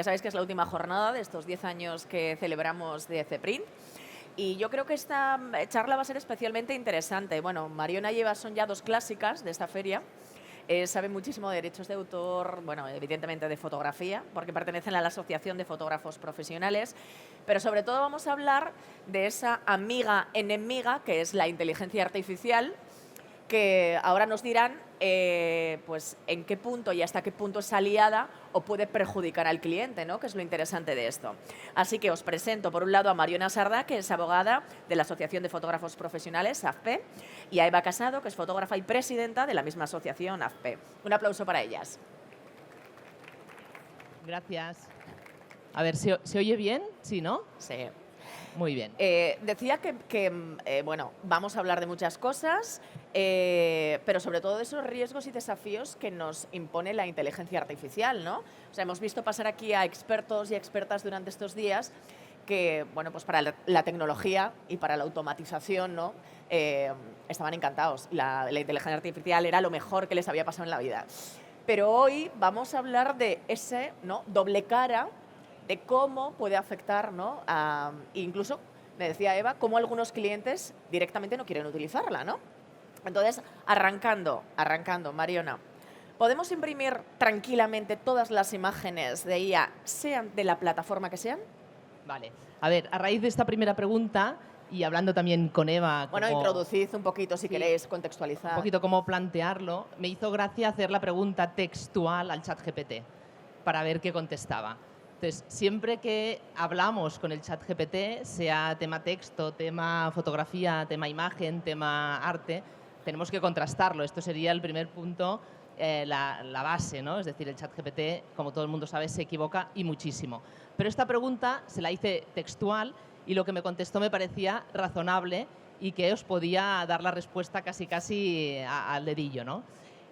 sabéis que es la última jornada de estos 10 años que celebramos de CEPRINT. Y yo creo que esta charla va a ser especialmente interesante. Bueno, Mariona y Eva son ya dos clásicas de esta feria. Saben muchísimo de derechos de autor, bueno, evidentemente de fotografía, porque pertenecen a la Asociación de Fotógrafos Profesionales, pero sobre todo vamos a hablar de esa amiga enemiga que es la inteligencia artificial, que ahora nos dirán pues en qué punto y hasta qué punto es aliada o puede perjudicar al cliente, ¿no? Que es lo interesante de esto. Así que os presento por un lado a Mariona Sardá, que es abogada de la Asociación de Fotógrafos Profesionales, AFP, y a Eva Casado, que es fotógrafa y presidenta de la misma asociación, AFP. Un aplauso para ellas. Gracias. A ver, ¿se oye bien? ¿Sí, no? Sí. Muy bien. Decía que bueno, vamos a hablar de muchas cosas, pero sobre todo de esos riesgos y desafíos que nos impone la inteligencia artificial, ¿no? O sea, hemos visto pasar aquí a expertos y expertas durante estos días que, bueno, pues para la tecnología y para la automatización, ¿no? Estaban encantados. La inteligencia artificial era lo mejor que les había pasado en la vida. Pero hoy vamos a hablar de ese, ¿no?, doble cara de cómo puede afectar, ¿no? Incluso, me decía Eva, cómo algunos clientes directamente no quieren utilizarla, ¿no? Entonces, arrancando, Mariona, ¿podemos imprimir tranquilamente todas las imágenes de IA, sean de la plataforma que sean? Vale. A ver, a raíz de esta primera pregunta y hablando también con Eva... Bueno, introducid un poquito, si queréis, contextualizar. Un poquito cómo plantearlo. Me hizo gracia hacer la pregunta textual al ChatGPT para ver qué contestaba. Entonces, siempre que hablamos con el ChatGPT, sea tema texto, tema fotografía, tema imagen, tema arte, tenemos que contrastarlo. Esto sería el primer punto, la base, ¿no? Es decir, el ChatGPT, como todo el mundo sabe, se equivoca y muchísimo. Pero esta pregunta se la hice textual y lo que me contestó me parecía razonable y que os podía dar la respuesta casi al dedillo, ¿no?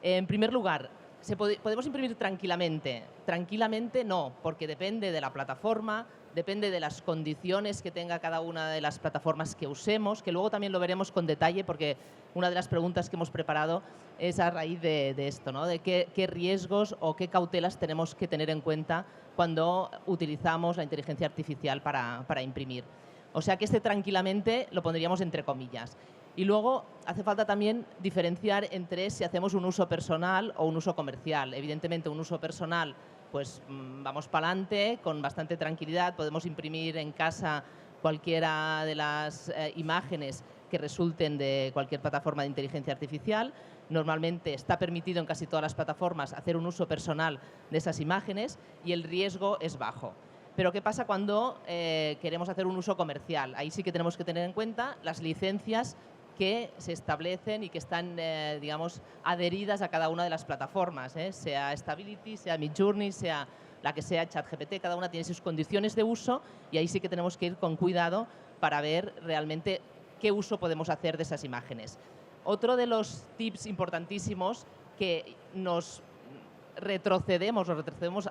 En primer lugar, ¿podemos imprimir tranquilamente? Tranquilamente no, porque depende de la plataforma, depende de las condiciones que tenga cada una de las plataformas que usemos, que luego también lo veremos con detalle, porque una de las preguntas que hemos preparado es a raíz de esto, ¿no? De qué riesgos o qué cautelas tenemos que tener en cuenta cuando utilizamos la inteligencia artificial para imprimir. O sea que tranquilamente lo pondríamos entre comillas. Y luego hace falta también diferenciar entre si hacemos un uso personal o un uso comercial. Evidentemente un uso personal, pues vamos para adelante con bastante tranquilidad, podemos imprimir en casa cualquiera de las imágenes que resulten de cualquier plataforma de inteligencia artificial. Normalmente está permitido en casi todas las plataformas hacer un uso personal de esas imágenes y el riesgo es bajo. Pero ¿qué pasa cuando queremos hacer un uso comercial? Ahí sí que tenemos que tener en cuenta las licencias que se establecen y que están, digamos, adheridas a cada una de las plataformas, sea Stability, sea Midjourney, sea la que sea ChatGPT, cada una tiene sus condiciones de uso y ahí sí que tenemos que ir con cuidado para ver realmente qué uso podemos hacer de esas imágenes. Otro de los tips importantísimos que nos retrocedemos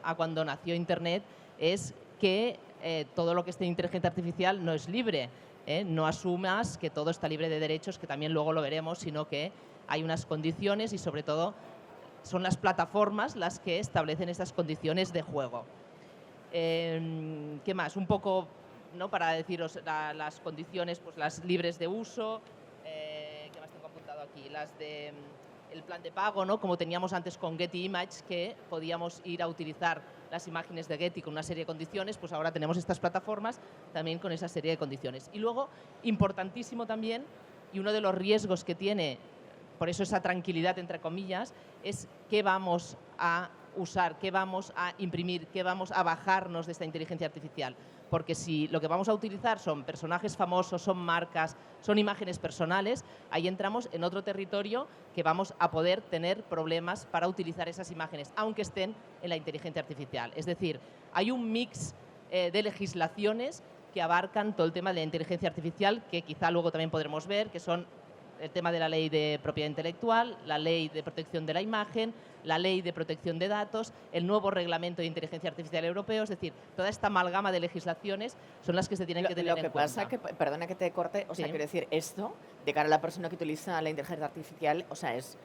a cuando nació Internet es que todo lo que esté en inteligencia artificial no es libre. No asumas que todo está libre de derechos, que también luego lo veremos, sino que hay unas condiciones y sobre todo son las plataformas las que establecen estas condiciones de juego. ¿Qué más? Un poco, ¿no?, para deciros las condiciones, pues las libres de uso. ¿Qué más tengo apuntado aquí? Las de el plan de pago, ¿no?, como teníamos antes con Getty Images, que podíamos ir a utilizar las imágenes de Getty con una serie de condiciones, pues ahora tenemos estas plataformas también con esa serie de condiciones. Y luego, importantísimo también, y uno de los riesgos que tiene, por eso esa tranquilidad entre comillas, es qué vamos a usar, qué vamos a imprimir, qué vamos a bajarnos de esta inteligencia artificial. Porque si lo que vamos a utilizar son personajes famosos, son marcas, son imágenes personales, ahí entramos en otro territorio que vamos a poder tener problemas para utilizar esas imágenes, aunque estén en la inteligencia artificial. Es decir, hay un mix de legislaciones que abarcan todo el tema de la inteligencia artificial, que quizá luego también podremos ver, que son el tema de la ley de propiedad intelectual, la ley de protección de la imagen, la ley de protección de datos, el nuevo reglamento de inteligencia artificial europeo, es decir, toda esta amalgama de legislaciones son las que se tienen que tener en cuenta. Lo que pasa que, perdona que te corte, o sea, quiero decir, esto, de cara a la persona que utiliza la inteligencia artificial, o sea, es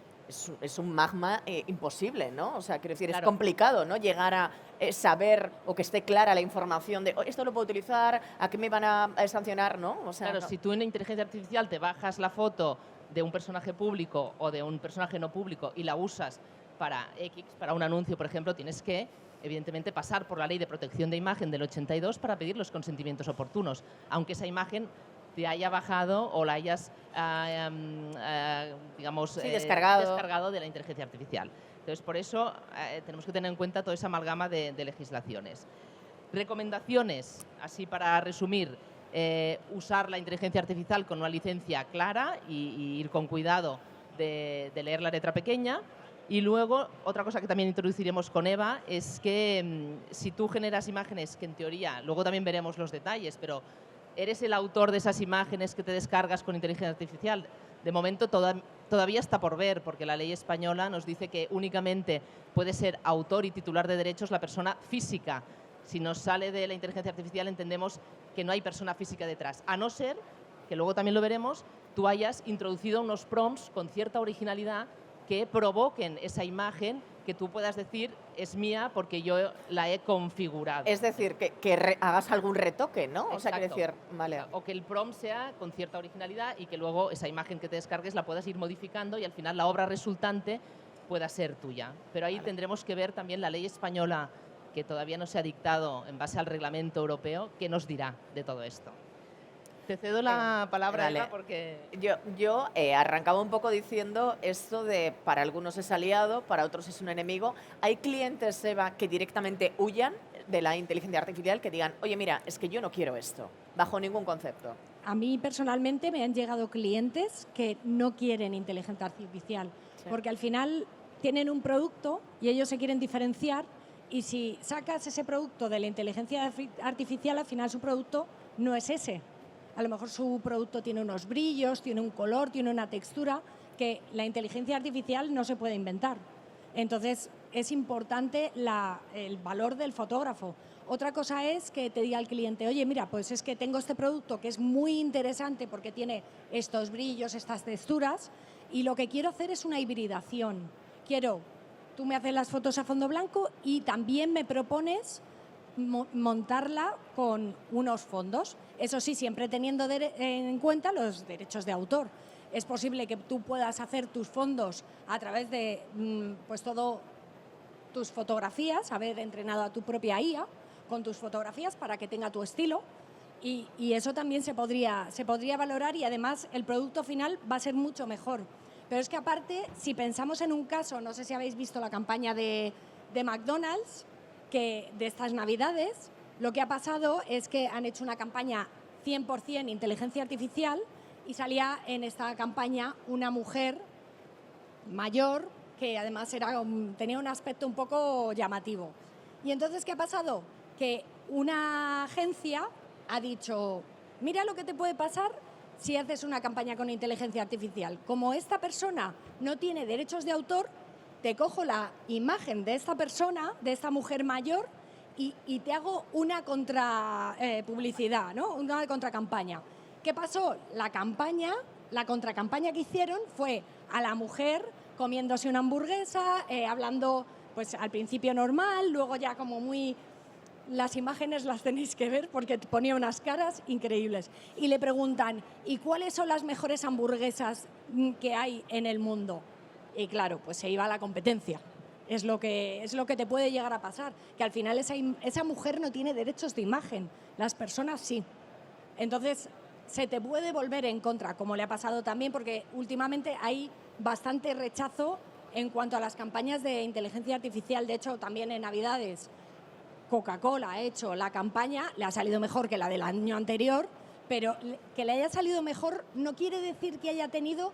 es un magma imposible, ¿no? O sea, quiero decir, es Claro. complicado, ¿no? Llegar a saber o que esté clara la información de, "Oh, esto lo puedo utilizar, ¿a qué me van a sancionar?", ¿no? O sea, Claro, no. si tú en inteligencia artificial te bajas la foto de un personaje público o de un personaje no público y la usas para X, para un anuncio, por ejemplo, tienes que, evidentemente, pasar por la ley de protección de imagen del 82 para pedir los consentimientos oportunos, aunque esa imagen te haya bajado o la hayas, digamos, Sí, descargado. descargado de la inteligencia artificial. Entonces, por eso tenemos que tener en cuenta toda esa amalgama de legislaciones. Recomendaciones, así para resumir, usar la inteligencia artificial con una licencia clara y ir con cuidado de leer la letra pequeña. Y luego, otra cosa que también introduciremos con Eva es que si tú generas imágenes que en teoría, luego también veremos los detalles, pero eres el autor de esas imágenes que te descargas con inteligencia artificial, de momento todavía está por ver, porque la ley española nos dice que únicamente puede ser autor y titular de derechos la persona física. Si nos sale de la inteligencia artificial entendemos que no hay persona física detrás, a no ser que luego también lo veremos, tú hayas introducido unos prompts con cierta originalidad que provoquen esa imagen que tú puedas decir es mía porque yo la he configurado. Es decir, que hagas algún retoque, ¿no? O sea, quiero Exacto. decir, vale. O que el prompt sea con cierta originalidad y que luego esa imagen que te descargues la puedas ir modificando y al final la obra resultante pueda ser tuya. Pero ahí tendremos que ver también la ley española, que todavía no se ha dictado en base al reglamento europeo, qué nos dirá de todo esto. Te cedo la palabra, dale. Eva, porque... Yo arrancaba un poco diciendo esto de para algunos es aliado, para otros es un enemigo. Hay clientes, Eva, que directamente huyan de la inteligencia artificial, que digan, oye, mira, es que yo no quiero esto, bajo ningún concepto. A mí personalmente me han llegado clientes que no quieren inteligencia artificial, Sí. porque al final tienen un producto y ellos se quieren diferenciar, y si sacas ese producto de la inteligencia artificial, al final su producto no es ese. A lo mejor su producto tiene unos brillos, tiene un color, tiene una textura que la inteligencia artificial no se puede inventar. Entonces, es importante el valor del fotógrafo. Otra cosa es que te diga al cliente, oye, mira, pues es que tengo este producto que es muy interesante porque tiene estos brillos, estas texturas, y lo que quiero hacer es una hibridación. Tú me haces las fotos a fondo blanco y también me propones montarla con unos fondos. Eso sí, siempre teniendo en cuenta los derechos de autor. Es posible que tú puedas hacer tus fondos a través de pues todo tus fotografías, haber entrenado a tu propia IA con tus fotografías para que tenga tu estilo, y eso también se podría valorar, y además el producto final va a ser mucho mejor. Pero es que aparte, si pensamos en un caso, no sé si habéis visto la campaña de McDonald's, que de estas Navidades, lo que ha pasado es que han hecho una campaña 100% inteligencia artificial, y salía en esta campaña una mujer mayor que además tenía un aspecto un poco llamativo. Y entonces, ¿qué ha pasado? Que una agencia ha dicho, mira lo que te puede pasar si haces una campaña con inteligencia artificial. Como esta persona no tiene derechos de autor, te cojo la imagen de esta persona, de esta mujer mayor, y te hago una publicidad, ¿no? Una contracampaña. ¿Qué pasó? La contracampaña que hicieron fue a la mujer comiéndose una hamburguesa, hablando pues al principio normal, luego ya como muy... Las imágenes las tenéis que ver porque ponía unas caras increíbles. Y le preguntan, ¿y cuáles son las mejores hamburguesas que hay en el mundo? Y claro, pues se iba a la competencia. Es lo que te puede llegar a pasar, que al final esa mujer no tiene derechos de imagen, las personas sí. Entonces, se te puede volver en contra, como le ha pasado también, porque últimamente hay bastante rechazo en cuanto a las campañas de inteligencia artificial. De hecho, también en Navidades, Coca-Cola ha hecho la campaña, le ha salido mejor que la del año anterior, pero que le haya salido mejor no quiere decir que haya tenido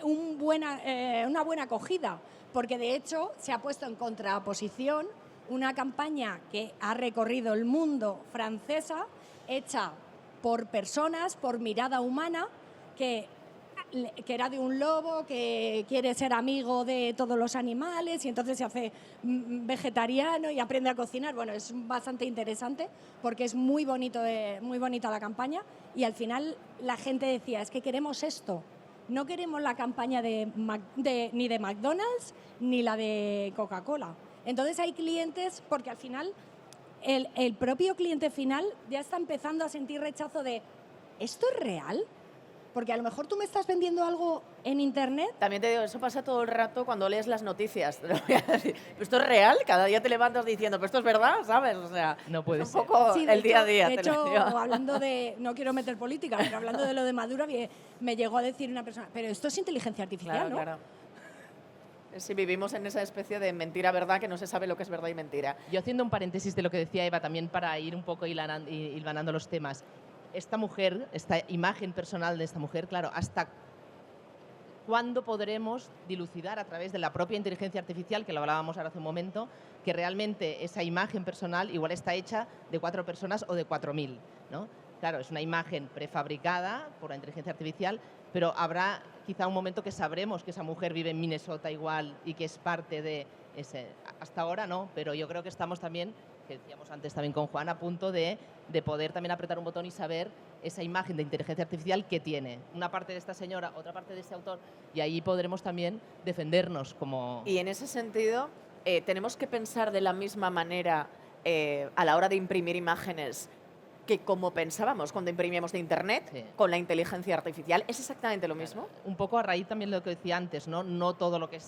una buena acogida, porque de hecho se ha puesto en contraposición una campaña que ha recorrido el mundo, francesa, hecha por personas, por mirada humana, que era de un lobo que quiere ser amigo de todos los animales y entonces se hace vegetariano y aprende a cocinar. Bueno, es bastante interesante porque es muy bonita la campaña, y al final la gente decía, es que queremos esto. no queremos la campaña ni de McDonald's ni la de Coca-Cola. Entonces hay clientes, porque al final el propio cliente final ya está empezando a sentir rechazo de ¿esto es real? Porque a lo mejor tú me estás vendiendo algo en internet. También te digo, eso pasa todo el rato cuando lees las noticias. Te lo voy a decir. ¿Esto es real? Cada día te levantas diciendo, pero esto es verdad, ¿sabes? O sea, No puede es un ser. poco Sí, el día a día. De te lo hecho, digo. hablando de, no quiero meter política, pero hablando de lo de Maduro, me llegó a decir una persona, pero esto es inteligencia artificial, Claro, ¿no? claro. Sí, vivimos en esa especie de mentira-verdad que no se sabe lo que es verdad y mentira. Yo haciendo un paréntesis de lo que decía Eva, también para ir un poco hilvanando los temas. Esta mujer, esta imagen personal de esta mujer, claro, ¿hasta cuándo podremos dilucidar a través de la propia inteligencia artificial, que lo hablábamos ahora hace un momento, que realmente esa imagen personal igual está hecha de 4 personas o de 4.000, ¿no? Claro, es una imagen prefabricada por la inteligencia artificial, pero habrá quizá un momento que sabremos que esa mujer vive en Minnesota igual y que es parte de ese. Hasta ahora no, pero yo creo que estamos también, que decíamos antes también con Juan, a punto de poder también apretar un botón y saber esa imagen de inteligencia artificial que tiene una parte de esta señora, otra parte de este autor, y ahí podremos también defendernos como... Y en ese sentido, tenemos que pensar de la misma manera a la hora de imprimir imágenes que como pensábamos cuando imprimíamos de Internet, Sí. con la inteligencia artificial. ¿Es exactamente lo mismo? Un poco a raíz también de lo que decía antes, ¿no? No todo lo que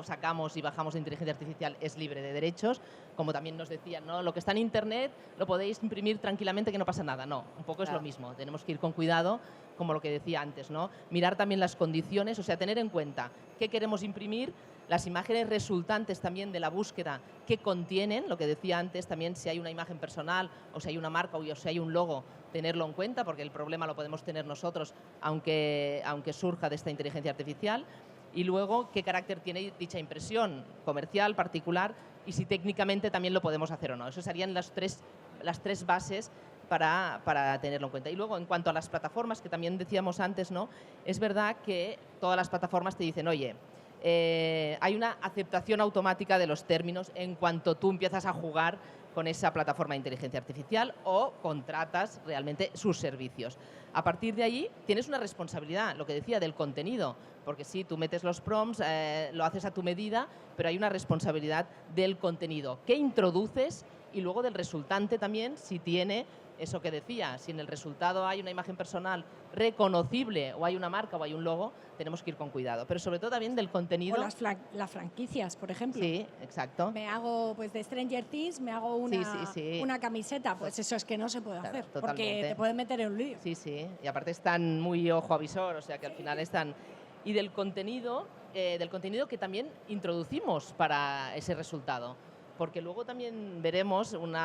sacamos y bajamos de inteligencia artificial es libre de derechos, como también nos decían, ¿no? Lo que está en Internet lo podéis imprimir tranquilamente que no pasa nada. No, un poco es Claro. lo mismo. Tenemos que ir con cuidado, como lo que decía antes, ¿no? Mirar también las condiciones, o sea, tener en cuenta qué queremos imprimir, las imágenes resultantes también de la búsqueda que contienen, lo que decía antes, también si hay una imagen personal o si hay una marca o si hay un logo, tenerlo en cuenta, porque el problema lo podemos tener nosotros, aunque surja de esta inteligencia artificial. Y luego, qué carácter tiene dicha impresión, comercial, particular, y si técnicamente también lo podemos hacer o no. Eso serían las tres bases para tenerlo en cuenta. Y luego, en cuanto a las plataformas, que también decíamos antes, ¿no? Es verdad que todas las plataformas te dicen, oye, hay una aceptación automática de los términos en cuanto tú empiezas a jugar con esa plataforma de inteligencia artificial o contratas realmente sus servicios. A partir de ahí tienes una responsabilidad, lo que decía, del contenido, porque sí, tú metes los prompts, lo haces a tu medida, pero hay una responsabilidad del contenido que introduces y luego del resultante también, si tiene eso que decía, si en el resultado hay una imagen personal reconocible o hay una marca o hay un logo, tenemos que ir con cuidado. Pero sobre todo también del contenido. O las franquicias, por ejemplo. Sí, exacto. Me hago, pues de Stranger Things, me hago una camiseta. Pues eso es que no se puede Claro, hacer, totalmente. porque te pueden meter en un lío. Sí, sí. Y aparte están muy ojo a visor, o sea que al final están... Y del contenido que también introducimos para ese resultado. Porque luego también veremos, uno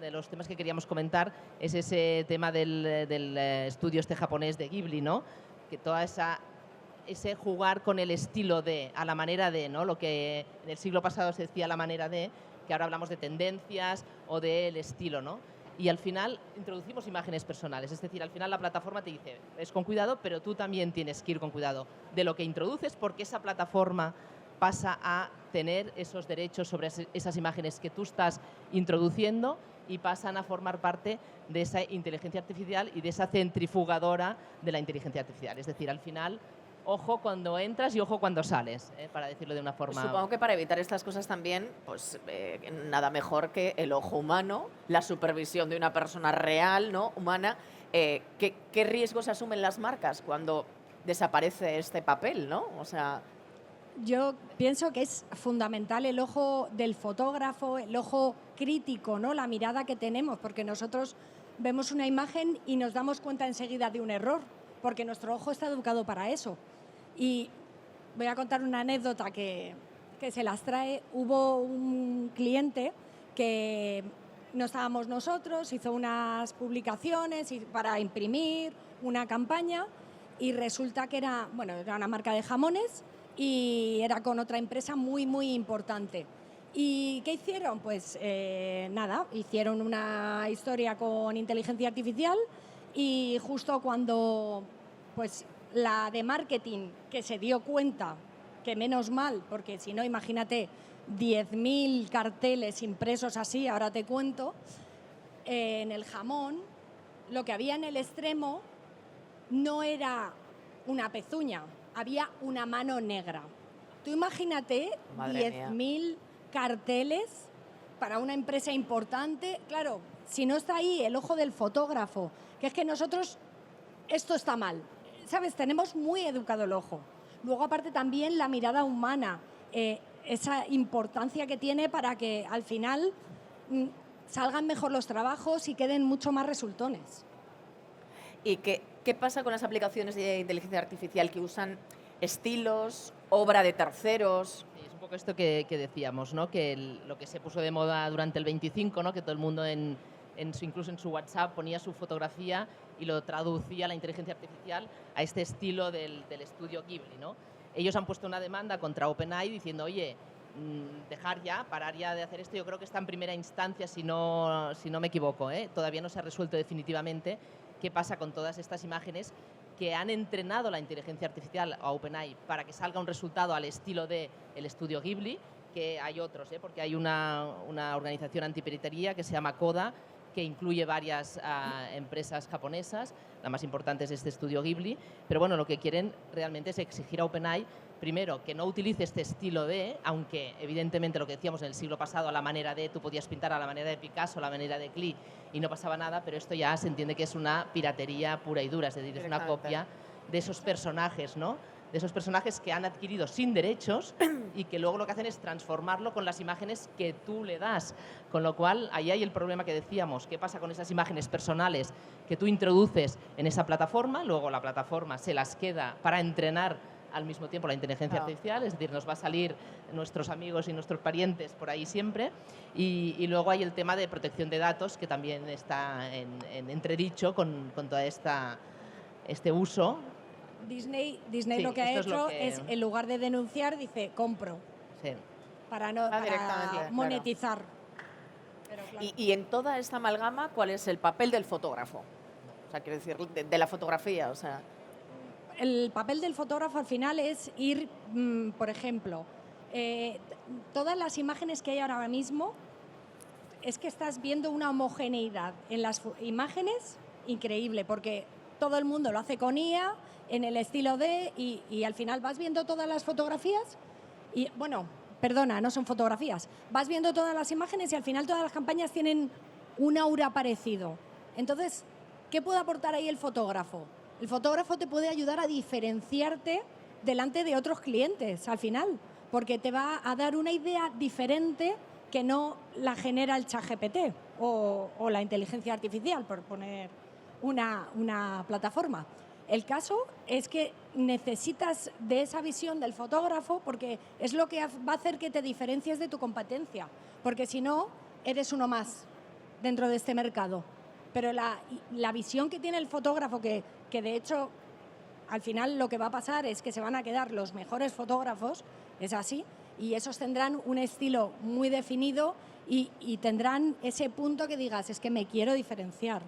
de los temas que queríamos comentar es ese tema del estudio japonés de Ghibli, ¿no? Que toda ese jugar con el estilo de, a la manera de, ¿no? Lo que en el siglo pasado se decía a la manera de, que ahora hablamos de tendencias o del estilo, ¿no? Y al final introducimos imágenes personales, es decir, al final la plataforma te dice, es con cuidado, pero tú también tienes que ir con cuidado de lo que introduces porque esa plataforma pasa a tener esos derechos sobre esas imágenes que tú estás introduciendo y pasan a formar parte de esa inteligencia artificial y de esa centrifugadora de la inteligencia artificial. Es decir, al final, ojo cuando entras y ojo cuando sales, para decirlo de una forma... Supongo que para evitar estas cosas también, pues nada mejor que el ojo humano, la supervisión de una persona real, ¿no? Humana. ¿Qué riesgos asumen las marcas cuando desaparece este papel, ¿no? O sea... Yo pienso que es fundamental el ojo del fotógrafo, el ojo crítico, ¿no? La mirada que tenemos, porque nosotros vemos una imagen y nos damos cuenta enseguida de un error, porque nuestro ojo está educado para eso. Y voy a contar una anécdota que se las trae. Hubo un cliente que no estábamos nosotros, hizo unas publicaciones para imprimir una campaña y resulta que era una marca de jamones y era con otra empresa muy, muy importante. ¿Y qué hicieron? Pues nada, hicieron una historia con inteligencia artificial y justo cuando pues la de marketing, que se dio cuenta, que menos mal, porque si no, imagínate, 10.000 carteles impresos así, ahora te cuento, en el jamón, lo que había en el extremo no era una pezuña, había una mano negra. Tú imagínate Madre mía. 10.000 carteles para una empresa importante. Claro, si no está ahí el ojo del fotógrafo, que es que nosotros, esto está mal, ¿sabes? Tenemos muy educado el ojo. Luego, aparte, también la mirada humana, esa importancia que tiene para que al final salgan mejor los trabajos y queden mucho más resultones. ¿Y qué pasa con las aplicaciones de inteligencia artificial que usan estilos, obra de terceros? Sí, es un poco esto que decíamos, ¿no? Que lo que se puso de moda durante el 25, ¿no? Que todo el mundo incluso en su WhatsApp ponía su fotografía y lo traducía la inteligencia artificial a este estilo del estudio Ghibli, ¿no? Ellos han puesto una demanda contra OpenAI diciendo, oye, parar ya de hacer esto. Yo creo que está en primera instancia, si no me equivoco, ¿eh? Todavía no se ha resuelto definitivamente qué pasa con todas estas imágenes que han entrenado la inteligencia artificial a OpenAI para que salga un resultado al estilo del estudio Ghibli, que hay otros, porque hay una organización antipiratería que se llama CODA, que incluye varias empresas japonesas, la más importante es este estudio Ghibli, pero bueno, lo que quieren realmente es exigir a OpenAI, primero, que no utilice este estilo de, aunque evidentemente lo que decíamos en el siglo pasado, a la manera de, tú podías pintar a la manera de Picasso, a la manera de Klee, y no pasaba nada, pero esto ya se entiende que es una piratería pura y dura, es decir, es una copia de esos personajes, ¿no? De esos personajes que han adquirido sin derechos y que luego lo que hacen es transformarlo con las imágenes que tú le das. Con lo cual, ahí hay el problema que decíamos. ¿Qué pasa con esas imágenes personales que tú introduces en esa plataforma? Luego la plataforma se las queda para entrenar al mismo tiempo la inteligencia artificial, es decir, nos va a salir nuestros amigos y nuestros parientes por ahí siempre. Y luego hay el tema de protección de datos, que también está en entredicho con todo este uso. Disney Sí, lo que ha esto hecho es es, en lugar de denunciar, dice compro, Sí. para Directamente, claro. monetizar. Pero, claro. Y en toda esta amalgama, ¿cuál es el papel del fotógrafo? O sea, quiero decir, de la fotografía, o sea... El papel del fotógrafo al final es ir, por ejemplo, todas las imágenes que hay ahora mismo, es que estás viendo una homogeneidad en las imágenes increíble, porque todo el mundo lo hace con IA, en el estilo de, y al final vas viendo todas las fotografías, y bueno, perdona, no son fotografías, vas viendo todas las imágenes y al final todas las campañas tienen un aura parecido. Entonces, ¿qué puede aportar ahí el fotógrafo? El fotógrafo te puede ayudar a diferenciarte delante de otros clientes al final, porque te va a dar una idea diferente que no la genera el ChatGPT o la inteligencia artificial, por poner una plataforma. El caso es que necesitas de esa visión del fotógrafo porque es lo que va a hacer que te diferencies de tu competencia, porque si no, eres uno más dentro de este mercado. Pero la visión que tiene el fotógrafo, que de hecho al final lo que va a pasar es que se van a quedar los mejores fotógrafos, es así, y esos tendrán un estilo muy definido y tendrán ese punto que digas, es que me quiero diferenciar.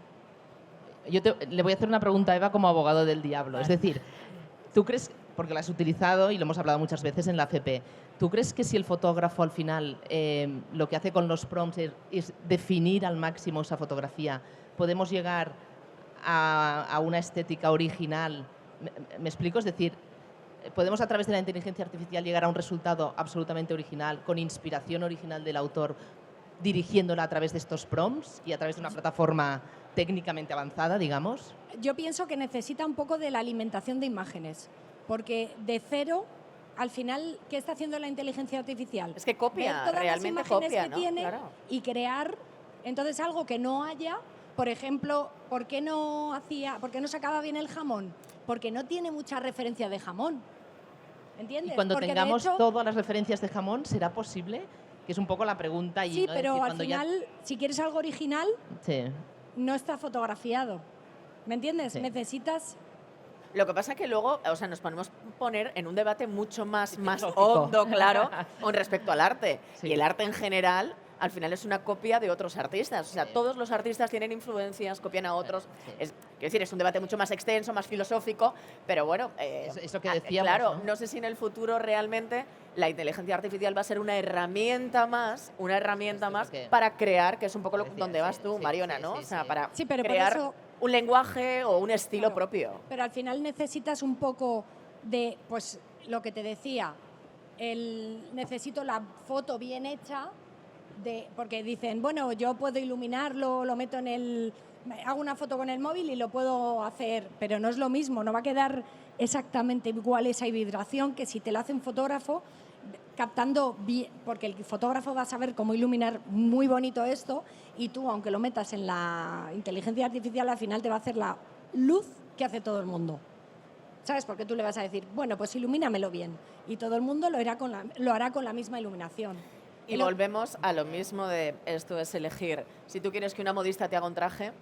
Yo le voy a hacer una pregunta a Eva como abogado del diablo. Es decir, ¿tú crees, porque la has utilizado y lo hemos hablado muchas veces en la FP, ¿tú crees que si el fotógrafo al final lo que hace con los prompts es definir al máximo esa fotografía, podemos llegar a una estética original? ¿Me explico? Es decir, ¿podemos a través de la inteligencia artificial llegar a un resultado absolutamente original, con inspiración original del autor, dirigiéndola a través de estos prompts y a través de una plataforma técnicamente avanzada, digamos? Yo pienso que necesita un poco de la alimentación de imágenes, porque de cero, al final, ¿qué está haciendo la inteligencia artificial? Es que copia, ver todas realmente las imágenes copia, que ¿no? tiene Claro. y crear, entonces, algo que no haya. Por ejemplo, ¿por qué no sacaba bien el jamón? Porque no tiene mucha referencia de jamón. ¿Entiendes? Y cuando Porque, de tengamos hecho, todas las referencias de jamón, ¿será posible? Que es un poco la pregunta. Y, sí, ¿no? pero Decir, al cuando final, si quieres algo original, Sí. no está fotografiado. ¿Me entiendes? Sí. Necesitas... Lo que pasa es que luego, o sea, nos podemos poner en un debate mucho más Filosófico. hondo, claro, con respecto al arte. Sí. Y el arte en general, al final es una copia de otros artistas. O sea, Sí. todos los artistas tienen influencias, copian a otros. Sí. Quiero decir, es un debate mucho más extenso, más filosófico, pero bueno, Es lo que decíamos, claro, ¿no? no sé si en el futuro realmente la inteligencia artificial va a ser una herramienta más porque para crear, que es un poco decía, donde vas sí, tú, sí, Mariona, sí, ¿no? sí, o sea, sí. para Sí, pero crear por eso un lenguaje o un estilo Claro. propio. Pero al final necesitas un poco de, pues lo que te decía, necesito la foto bien hecha, porque dicen, bueno, yo puedo iluminarlo, lo meto hago una foto con el móvil y lo puedo hacer, pero no es lo mismo, no va a quedar exactamente igual esa vibración que si te la hace un fotógrafo captando bien, porque el fotógrafo va a saber cómo iluminar muy bonito esto y tú, aunque lo metas en la inteligencia artificial, al final te va a hacer la luz que hace todo el mundo. ¿Sabes? Porque tú le vas a decir, bueno, pues ilumínamelo bien. Y todo el mundo lo hará con la misma iluminación. Y volvemos a lo mismo de esto es elegir si tú quieres que una modista te haga un traje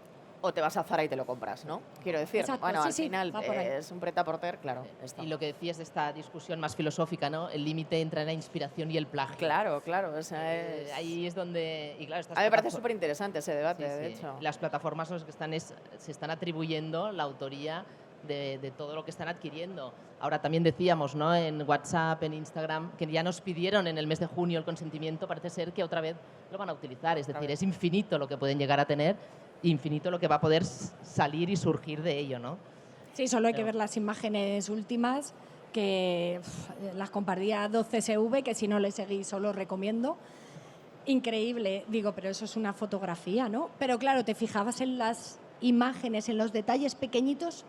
o te vas a Zara y te lo compras, ¿no? Quiero decir, Exacto, bueno, sí, al sí, final va por ahí. es un prêt-à-porter, claro. Esto. Y lo que decías de esta discusión más filosófica, ¿no? El límite entre la inspiración y el plagio. Claro, claro. Esa es... Ahí es donde... Y claro, estas A mí me parece plataformas- súper interesante ese debate, Sí, de sí. hecho. Las plataformas son las que se están atribuyendo la autoría de todo lo que están adquiriendo. Ahora también decíamos, ¿no? En WhatsApp, en Instagram, que ya nos pidieron en el mes de junio el consentimiento, parece ser que otra vez lo van a utilizar. Es decir, es infinito lo que pueden llegar a tener, infinito lo que va a poder salir y surgir de ello, ¿no? Sí, solo hay que Pero- ver las imágenes últimas, que las compartía 12SV, que si no le seguís os lo recomiendo. Increíble, digo, pero eso es una fotografía, ¿no? Pero claro, te fijabas en las imágenes, en los detalles pequeñitos,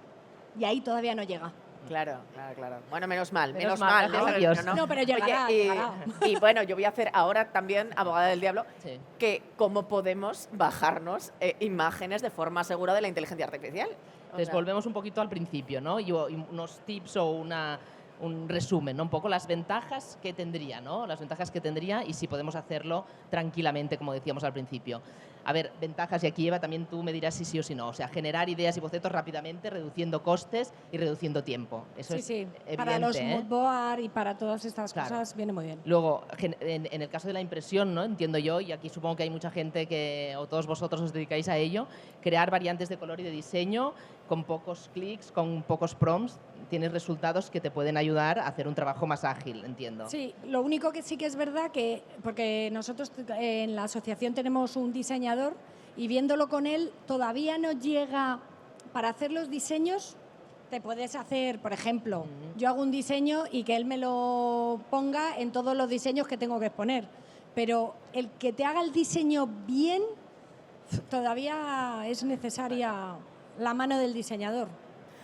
y ahí todavía no llega. Claro, claro, claro. Bueno, menos mal, Menos mal, ¿no? gracias a Dios. No, pero llegará, Oye, llegará. y bueno, yo voy a hacer ahora también, abogada del diablo, Sí. que cómo podemos bajarnos imágenes de forma segura de la inteligencia artificial. O Entonces sea, volvemos un poquito al principio, ¿no? Y unos tips o un resumen, ¿no? Un poco las ventajas que tendría, ¿no? Las ventajas que tendría y si podemos hacerlo tranquilamente, como decíamos al principio. A ver, ventajas, y aquí Eva también tú me dirás si sí o si no. O sea, generar ideas y bocetos rápidamente, reduciendo costes y reduciendo tiempo. Eso Sí, es sí, evidente, para los ¿eh? mood board y para todas estas Claro. cosas viene muy bien. Luego, en el caso de la impresión, ¿no? Entiendo yo, y aquí supongo que hay mucha gente o todos vosotros os dedicáis a ello, crear variantes de color y de diseño con pocos clics, con pocos prompts, tienes resultados que te pueden ayudar a hacer un trabajo más ágil, entiendo. Sí, lo único que sí que es verdad que, porque nosotros en la asociación tenemos un diseñador y viéndolo con él todavía no llega para hacer los diseños. Te puedes hacer, por ejemplo, yo hago un diseño y que él me lo ponga en todos los diseños que tengo que exponer, pero el que te haga el diseño bien, todavía es necesaria la mano del diseñador.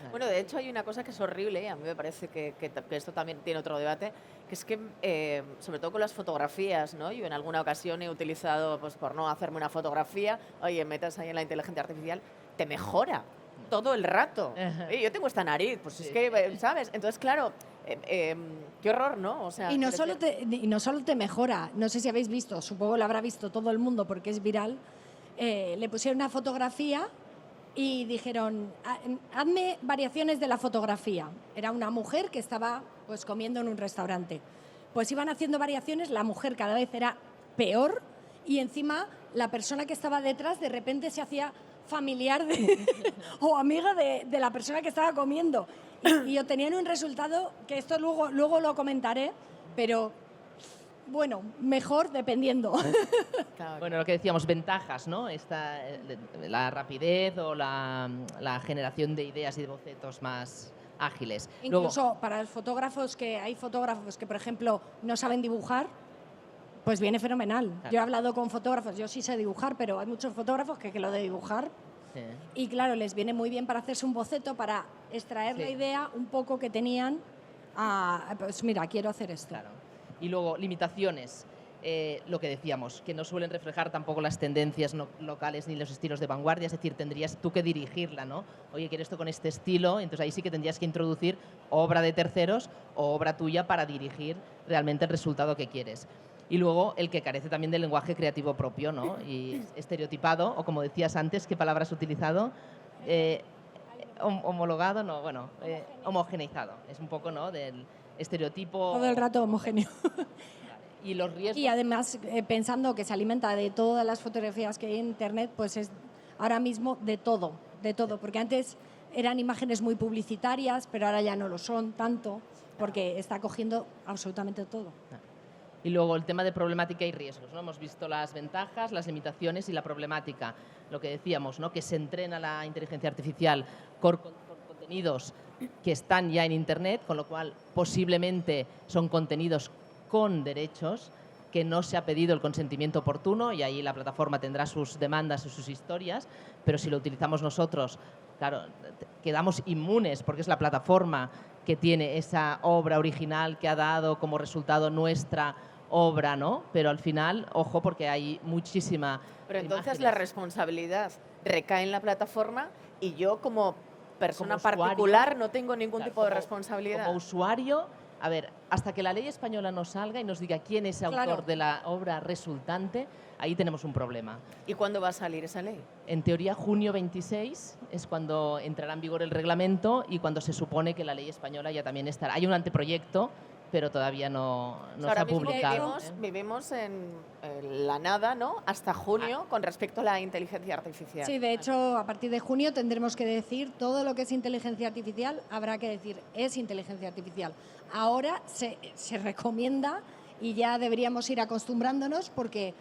Bueno, de hecho hay una cosa que es horrible, y a mí me parece que esto también tiene otro debate, que es que, sobre todo con las fotografías, ¿no? Yo en alguna ocasión he utilizado, pues por no hacerme una fotografía, oye, metas ahí en la inteligencia artificial, te mejora todo el rato. Ajá. Yo tengo esta nariz, pues Sí. es que, ¿sabes? Entonces, claro, qué horror, ¿no? O sea, Y no, quiero solo decir- y no solo te mejora, no sé si habéis visto, supongo lo habrá visto todo el mundo porque es viral, le pusieron una fotografía y dijeron, hazme variaciones de la fotografía. Era una mujer que estaba pues comiendo en un restaurante. Pues iban haciendo variaciones, la mujer cada vez era peor y encima la persona que estaba detrás de repente se hacía familiar o amiga de la persona que estaba comiendo. Y obtenían un resultado que esto luego lo comentaré, pero bueno, mejor dependiendo. Claro, Bueno, lo que decíamos, ventajas, ¿no? La rapidez o la generación de ideas y de bocetos más ágiles. Luego- Incluso para los fotógrafos, que hay fotógrafos que, por ejemplo, no saben dibujar, pues viene fenomenal. Claro. Yo he hablado con fotógrafos, yo sí sé dibujar, pero hay muchos fotógrafos que lo de dibujar, Sí. y claro, les viene muy bien para hacerse un boceto, para extraer Sí. la idea un poco que tenían, pues mira, quiero hacer esto. Claro. Y luego, limitaciones. Lo que decíamos, que no suelen reflejar tampoco las tendencias locales ni los estilos de vanguardia, es decir, tendrías tú que dirigirla, ¿no? Oye, quiero esto con este estilo, entonces ahí sí que tendrías que introducir obra de terceros o obra tuya para dirigir realmente el resultado que quieres. Y luego, el que carece también del lenguaje creativo propio, ¿no? Y estereotipado, o como decías antes, ¿qué palabra has utilizado? Homologado, no, bueno, homogeneizado. Es un poco, ¿no?, del estereotipo. Todo el rato homogéneo. Y los riesgos. Y además, pensando que se alimenta de todas las fotografías que hay en Internet, pues es ahora mismo de todo, porque antes eran imágenes muy publicitarias, pero ahora ya no lo son tanto, porque está cogiendo absolutamente todo. Y luego el tema de problemática y riesgos, ¿no? Hemos visto las ventajas, las limitaciones y la problemática. Lo que decíamos, ¿no? Que se entrena la inteligencia artificial con contenidos que están ya en Internet, con lo cual posiblemente son contenidos con derechos, que no se ha pedido el consentimiento oportuno y ahí la plataforma tendrá sus demandas y sus historias, pero si lo utilizamos nosotros, claro, quedamos inmunes porque es la plataforma que tiene esa obra original que ha dado como resultado nuestra obra, ¿no? Pero al final, ojo, porque hay muchísima Pero entonces imágenes. la responsabilidad recae en la plataforma y yo como persona Como usuario, particular no tengo ningún Claro, tipo de como- responsabilidad. Como usuario, a ver, hasta que la ley española nos salga y nos diga quién es el autor de la obra resultante, ahí tenemos un problema. ¿Y cuándo va a salir esa ley? En teoría, junio 26 es cuando entrará en vigor el reglamento y cuando se supone que la ley española ya también estará. Hay un anteproyecto, pero todavía no se Ahora ha mismo publicado. vivimos en la nada, ¿no? Hasta junio con respecto a la inteligencia artificial. Sí, de hecho, a partir de junio tendremos que decir todo lo que es inteligencia artificial, habrá que decir es inteligencia artificial. Ahora se recomienda y ya deberíamos ir acostumbrándonos porque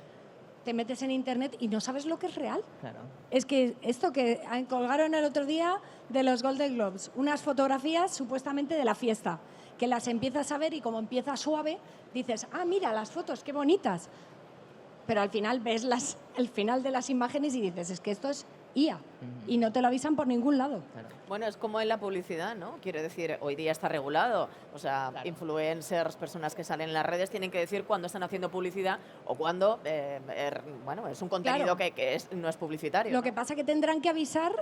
te metes en Internet y no sabes lo que es real. Claro. Es que esto que colgaron el otro día de los Golden Globes, unas fotografías supuestamente de la fiesta, que las empiezas a ver y como empieza suave, dices, ah, mira, las fotos, qué bonitas. Pero al final ves el final de las imágenes y dices, es que esto es IA. Y no te lo avisan por ningún lado. Claro. Bueno, es como en la publicidad, ¿no? Quiero decir, hoy día está regulado. O sea, Claro. influencers, personas que salen en las redes, tienen que decir cuándo están haciendo publicidad o cuándo, bueno, es un contenido Claro. que no es publicitario. Lo ¿no? que pasa es que tendrán que avisar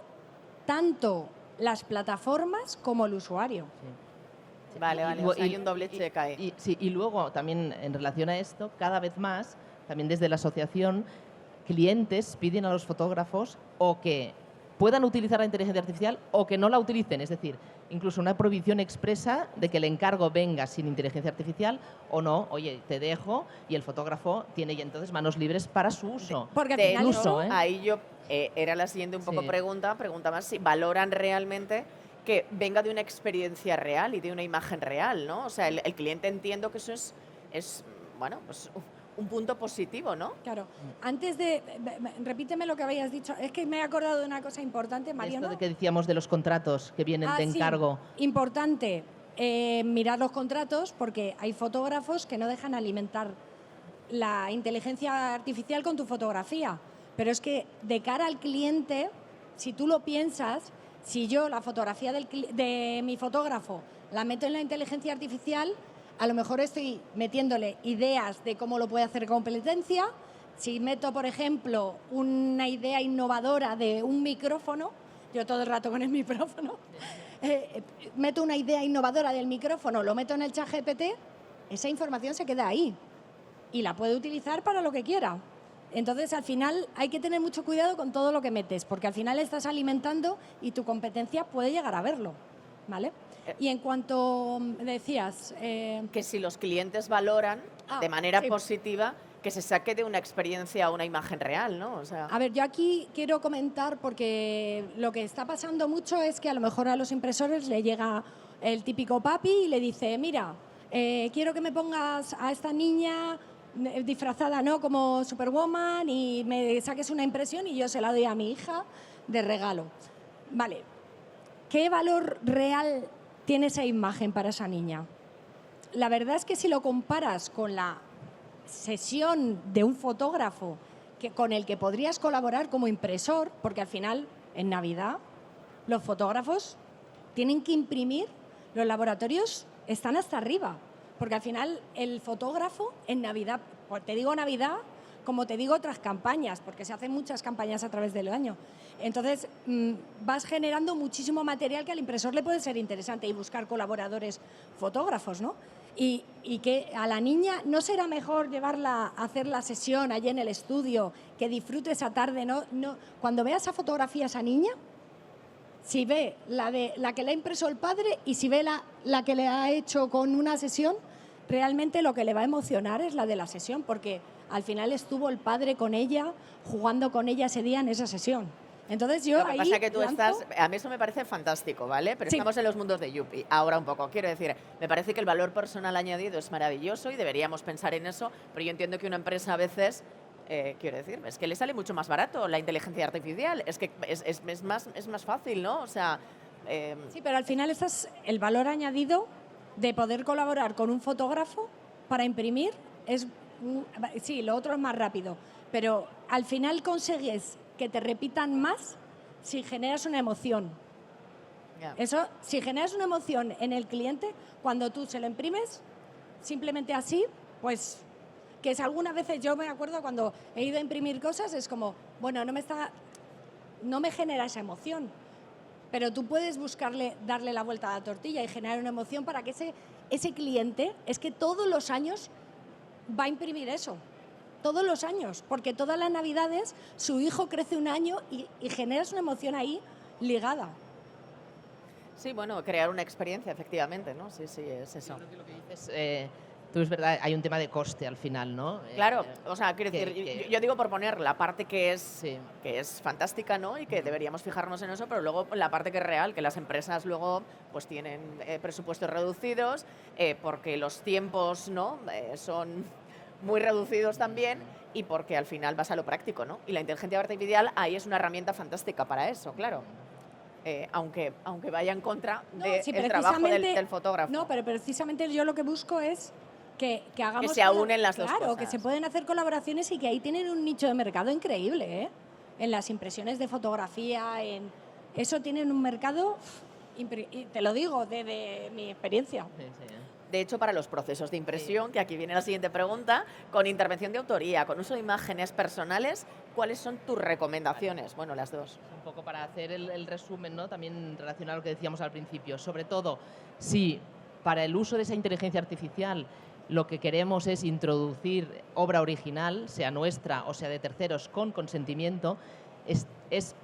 tanto las plataformas como el usuario. Vale, Y vale, luego- o sea, hay un doble cheque ahí. Y luego también en relación a esto, cada vez más, también desde la asociación, clientes piden a los fotógrafos o que puedan utilizar la inteligencia artificial o que no la utilicen. Es decir, incluso una prohibición expresa de que el encargo venga sin inteligencia artificial o no, oye, te dejo y el fotógrafo tiene ya entonces manos libres para su uso. Porque al De final hecho, uso, ¿eh? ahí yo era la siguiente un poco Sí. preguntaba si valoran realmente que venga de una experiencia real y de una imagen real, ¿no? O sea, el cliente entiendo que eso es bueno, pues un punto positivo, ¿no? Claro. Antes de... repíteme lo que habías dicho. Es que me he acordado de una cosa importante, Mariano. Esto de que decíamos de los contratos que vienen de Sí, encargo. importante mirar los contratos porque hay fotógrafos que no dejan alimentar la inteligencia artificial con tu fotografía. Pero es que de cara al cliente, si tú lo piensas, si yo la fotografía de mi fotógrafo la meto en la inteligencia artificial, a lo mejor estoy metiéndole ideas de cómo lo puede hacer competencia. Si meto, por ejemplo, una idea innovadora de un micrófono, yo todo el rato con el micrófono, meto una idea innovadora del micrófono, lo meto en el ChatGPT, esa información se queda ahí y la puede utilizar para lo que quiera. Entonces, al final, hay que tener mucho cuidado con todo lo que metes, porque al final estás alimentando y tu competencia puede llegar a verlo, ¿vale? Y en cuanto decías... Que si los clientes valoran de manera sí. positiva que se saque de una experiencia a una imagen real, ¿no? O sea, A ver, yo aquí quiero comentar porque lo que está pasando mucho es que a lo mejor a los impresores le llega el típico papi y le dice, mira, quiero que me pongas a esta niña disfrazada, ¿no?, como Superwoman y me saques una impresión y yo se la doy a mi hija de regalo. Vale, ¿qué valor real tiene esa imagen para esa niña? La verdad es que si lo comparas con la sesión de un fotógrafo con el que podrías colaborar como impresor, porque al final, en Navidad, los fotógrafos tienen que imprimir, los laboratorios están hasta arriba, porque al final el fotógrafo en Navidad, pues te digo Navidad, como te digo otras campañas, porque se hacen muchas campañas a través del año. Entonces, vas generando muchísimo material que al impresor le puede ser interesante y buscar colaboradores fotógrafos, ¿no? Y que a la niña no será mejor llevarla a hacer la sesión allí en el estudio, que disfrute esa tarde, ¿no? Cuando vea esa fotografía a esa niña, si ve la que le ha impreso el padre y si ve la que le ha hecho con una sesión, realmente lo que le va a emocionar es la de la sesión, porque al final estuvo el padre con ella, jugando con ella ese día en esa sesión. Entonces yo Lo que ahí pasa es que tú lanzo- estás, a mí eso me parece fantástico, ¿vale? Pero Sí. estamos en los mundos de Yuppie, ahora un poco. Quiero decir, me parece que el valor personal añadido es maravilloso y deberíamos pensar en eso, pero yo entiendo que una empresa a veces, quiero decir, es que le sale mucho más barato la inteligencia artificial, es que es más fácil, ¿no? O sea, Sí, pero al final este es el valor añadido de poder colaborar con un fotógrafo para imprimir. Sí, lo otro es más rápido, pero al final consigues que te repitan más si generas una emoción. ya. Eso, si generas una emoción en el cliente, cuando tú se lo imprimes, simplemente así, pues que es algunas veces, yo me acuerdo cuando he ido a imprimir cosas, es como, bueno, no me genera esa emoción, pero tú puedes darle la vuelta a la tortilla y generar una emoción para que ese cliente, es que todos los años va a imprimir eso. Todos los años, porque todas las navidades su hijo crece un año y generas una emoción ahí ligada. Sí, bueno, crear una experiencia, efectivamente, ¿no? Sí, sí, es eso. Yo creo que lo que dices, tú es verdad, hay un tema de coste al final, ¿no? Claro, o sea, quiero que- decir, que- yo digo por poner la parte Sí. que es fantástica, ¿no? Y que deberíamos fijarnos en eso, pero luego la parte que es real, que las empresas luego pues tienen presupuestos reducidos, porque los tiempos, ¿no? Son muy reducidos también y porque al final vas a lo práctico, ¿no? Y la inteligencia artificial ahí es una herramienta fantástica para eso, claro. Aunque vaya en contra No, del sí, trabajo precisamente- del fotógrafo. No, pero precisamente yo lo que busco es que hagamos... se aúnen las dos Claro, cosas. que se pueden hacer colaboraciones y que ahí tienen un nicho de mercado increíble, ¿eh? En las impresiones de fotografía, eso tienen un mercado, y te lo digo de mi experiencia. Sí, sí. De hecho, para los procesos de impresión, que aquí viene la siguiente pregunta, con intervención de autoría, con uso de imágenes personales, ¿cuáles son tus recomendaciones? Bueno, las dos. Un poco para hacer el resumen, ¿no? También relacionado a lo que decíamos al principio. Sobre todo, si para el uso de esa inteligencia artificial lo que queremos es introducir obra original, sea nuestra o sea de terceros, con consentimiento, es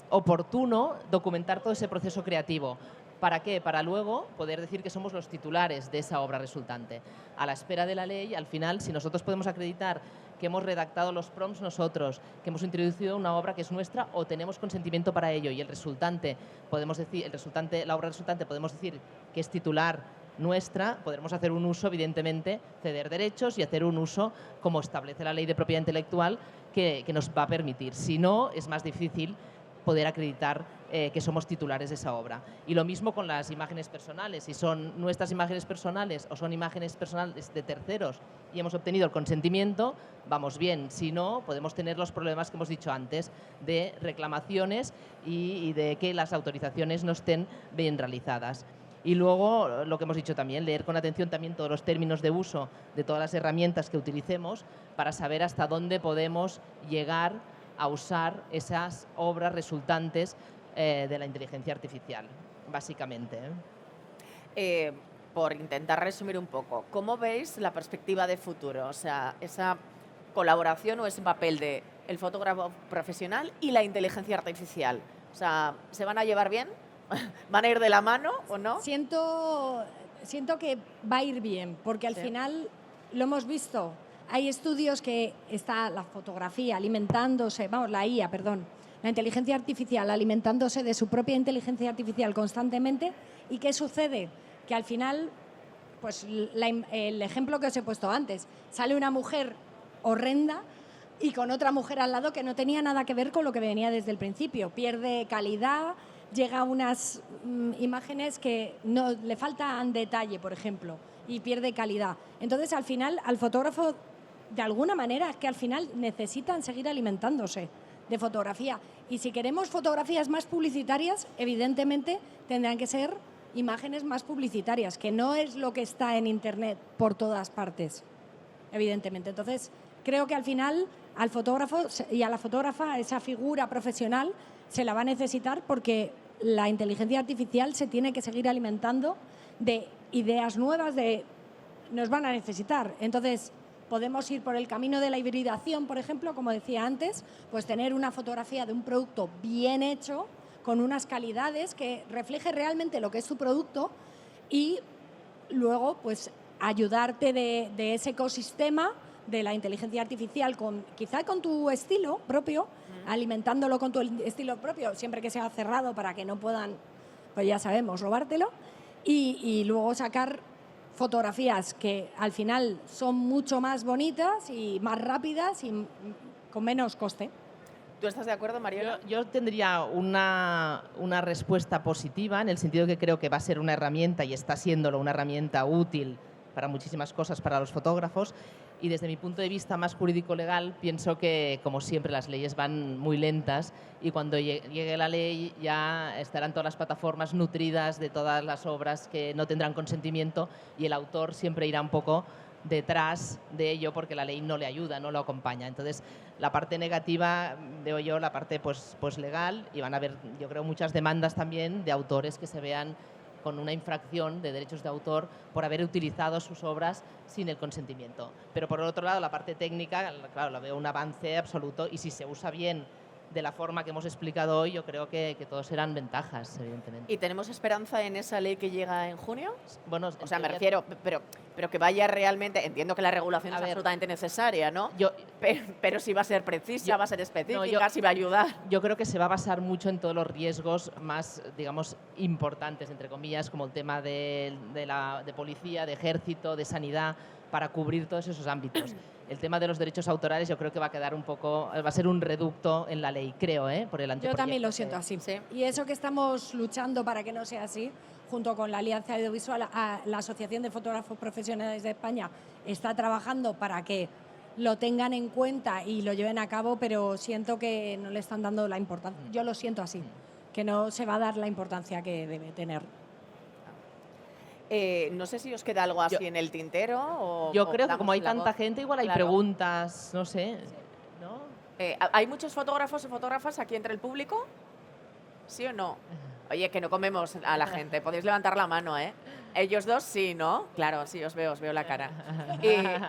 oportuno documentar todo ese proceso creativo. ¿Para qué? Para luego poder decir que somos los titulares de esa obra resultante. A la espera de la ley, al final, si nosotros podemos acreditar que hemos redactado los prompts nosotros, que hemos introducido una obra que es nuestra o tenemos consentimiento para ello y el resultante, la obra resultante podemos decir que es titular nuestra, podremos hacer un uso, evidentemente, ceder derechos y hacer un uso como establece la ley de propiedad intelectual que nos va a permitir. Si no, es más difícil poder acreditar que somos titulares de esa obra. Y lo mismo con las imágenes personales. Si son nuestras imágenes personales o son imágenes personales de terceros y hemos obtenido el consentimiento, vamos bien. Si no, podemos tener los problemas que hemos dicho antes de reclamaciones y de que las autorizaciones no estén bien realizadas. Y luego, lo que hemos dicho también, leer con atención también todos los términos de uso de todas las herramientas que utilicemos para saber hasta dónde podemos llegar a usar esas obras resultantes de la inteligencia artificial, básicamente. Por intentar resumir un poco, ¿cómo veis la perspectiva de futuro? O sea, esa colaboración o ese papel de el fotógrafo profesional y la inteligencia artificial. O sea, ¿se van a llevar bien? ¿Van a ir de la mano o no? Siento que va a ir bien, porque al Sí. final lo hemos visto. Hay estudios que está la fotografía alimentándose, la IA, perdón, la inteligencia artificial alimentándose de su propia inteligencia artificial constantemente. ¿Y qué sucede? Que al final, pues el ejemplo que os he puesto antes, sale una mujer horrenda y con otra mujer al lado que no tenía nada que ver con lo que venía desde el principio. Pierde calidad, llega a unas imágenes que no le faltan detalle, por ejemplo, y pierde calidad. Entonces, al final, al fotógrafo, de alguna manera, es que al final necesitan seguir alimentándose de fotografía. Y si queremos fotografías más publicitarias, evidentemente tendrán que ser imágenes más publicitarias, que no es lo que está en Internet por todas partes, evidentemente. Entonces, creo que al final al fotógrafo y a la fotógrafa, esa figura profesional, se la va a necesitar porque la inteligencia artificial se tiene que seguir alimentando de ideas nuevas, nos van a necesitar. Entonces, podemos ir por el camino de la hibridación, por ejemplo, como decía antes, pues tener una fotografía de un producto bien hecho, con unas calidades que refleje realmente lo que es tu producto y luego pues ayudarte de ese ecosistema de la inteligencia artificial, quizá con tu estilo propio, alimentándolo con tu estilo propio, siempre que sea cerrado para que no puedan, pues ya sabemos, robártelo, y luego sacar fotografías que al final son mucho más bonitas y más rápidas y con menos coste. ¿Tú estás de acuerdo, Mariela? Yo tendría una respuesta positiva, en el sentido que creo que va a ser una herramienta, y está siéndolo, una herramienta útil para muchísimas cosas para los fotógrafos. Y desde mi punto de vista más jurídico-legal, pienso que, como siempre, las leyes van muy lentas, y cuando llegue la ley ya estarán todas las plataformas nutridas de todas las obras que no tendrán consentimiento, y el autor siempre irá un poco detrás de ello porque la ley no le ayuda, no lo acompaña. Entonces, la parte negativa veo yo la parte pues legal, y van a haber, yo creo, muchas demandas también de autores que se vean con una infracción de derechos de autor por haber utilizado sus obras sin el consentimiento. Pero por otro lado, la parte técnica, claro, la veo un avance absoluto, y si se usa bien de la forma que hemos explicado hoy, yo creo que todos serán ventajas, evidentemente. ¿Y tenemos esperanza en esa ley que llega en junio? Bueno, O sea, me refiero, pero que vaya realmente, entiendo que la regulación es absolutamente necesaria, ¿no? Pero si va a ser precisa, va a ser específica, si va a ayudar. Yo creo que se va a basar mucho en todos los riesgos más, digamos, importantes, entre comillas, como el tema de policía, de ejército, de sanidad, para cubrir todos esos ámbitos. El tema de los derechos autorales yo creo que va a quedar va a ser un reducto en la ley, creo, por el anteproyecto. Yo también lo siento así. Sí. Y eso que estamos luchando para que no sea así, junto con la Alianza Audiovisual, la Asociación de Fotógrafos Profesionales de España está trabajando para que lo tengan en cuenta y lo lleven a cabo, pero siento que no le están dando la importancia. Yo lo siento así, que no se va a dar la importancia que debe tener. No sé si os queda algo así en el tintero. Yo creo que como hay tanta gente, igual hay preguntas, no sé. ¿No? ¿Hay muchos fotógrafos o fotógrafas aquí entre el público? ¿Sí o no? Oye, que no comemos a la gente. Podéis levantar la mano, ¿eh? Ellos dos sí, ¿no? Claro, sí, os veo la cara.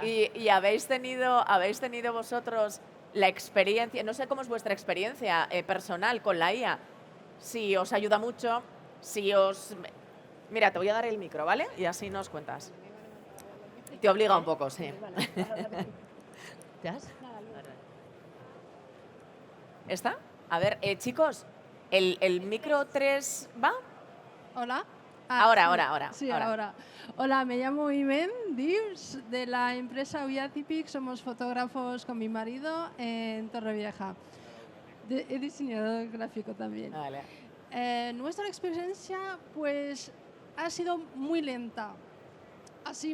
Y habéis tenido vosotros la experiencia, no sé cómo es vuestra experiencia personal con la IA, si os ayuda mucho, si os... Mira, te voy a dar el micro, ¿vale? Y así nos cuentas. Te obliga un poco, sí. ¿Te has? ¿Está? A ver, chicos, ¿el micro 3 va? Hola. Ahora. Sí, ahora. Hola, me llamo Imen Dives, de la empresa Uyacipic. Somos fotógrafos con mi marido en Torrevieja. He diseñador gráfico también. Vale. Nuestra experiencia, pues, ha sido muy lenta. Así